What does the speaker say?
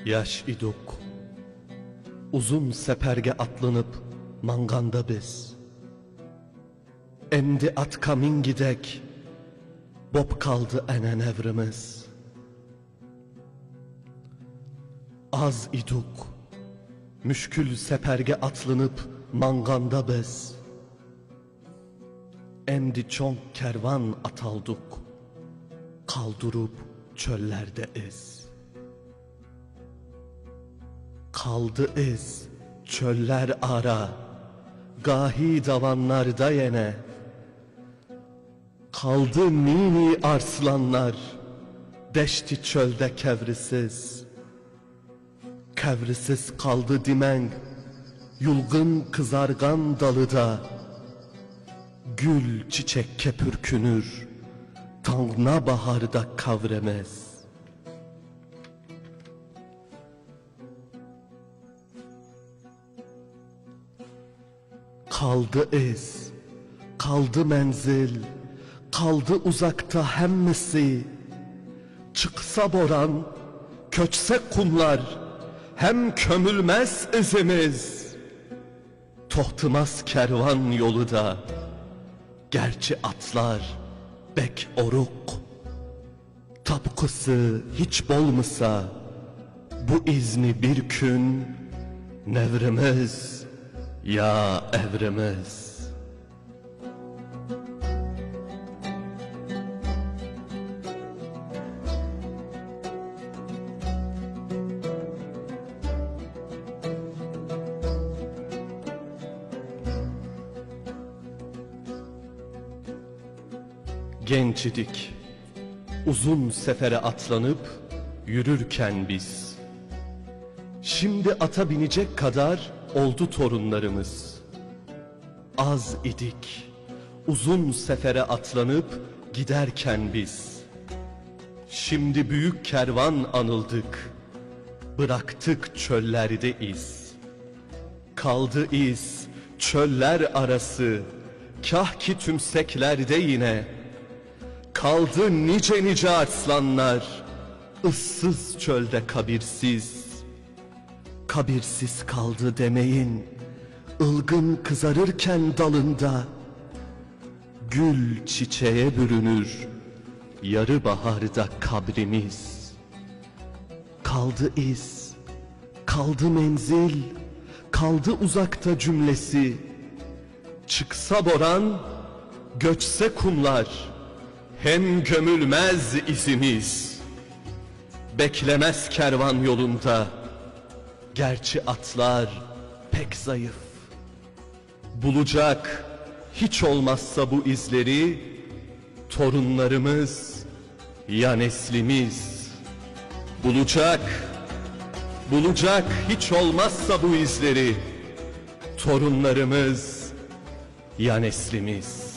Yaş iduk, uzun seperge atlanıp manganda biz. Emdi at kamin gidek, bob kaldı enen evrimiz. Az iduk, müşkül seperge atlanıp manganda biz. Emdi çok kervan atalduk, kaldırıp çöllerde iz. Kaldı iz, çöller ara, gahi davanlarda yine. Kaldı mini arslanlar, deşti çölde kevrisiz. Kevrisiz kaldı dimen, yulgun kızargan dalıda. Gül çiçek kepürkünür, tangna baharda kavremez. Kaldı iz, kaldı menzil, kaldı uzakta hemmisi. Çıksa boran, köçse kumlar, hem kömülmez izimiz. Tohtımaz kervan yolu da, gerçi atlar bek oruk. Tapkısı hiç bolmasa, bu izni bir gün nevrimiz ya evrimiz. Genç idik, uzun sefere atlanıp yürürken biz. Şimdi ata binecek kadar oldu torunlarımız. Az idik, uzun sefere atlanıp giderken biz. Şimdi büyük kervan anıldık, bıraktık çöllerde iz. Kaldı iz, çöller arası, kah ki tümseklerde yine. Kaldı nice nice arslanlar, ıssız çölde kabirsiz. Kabirsiz kaldı demeyin, ılgın kızarırken dalında. Gül çiçeğe bürünür, yarı baharda kabrimiz. Kaldı iz, kaldı menzil, kaldı uzakta cümlesi. Çıksa boran, göçse kumlar, hem gömülmez izimiz. Beklemez kervan yolunda, gerçi atlar pek zayıf. Bulacak hiç olmazsa bu izleri, torunlarımız ya neslimiz. Bulacak hiç olmazsa bu izleri, torunlarımız ya neslimiz.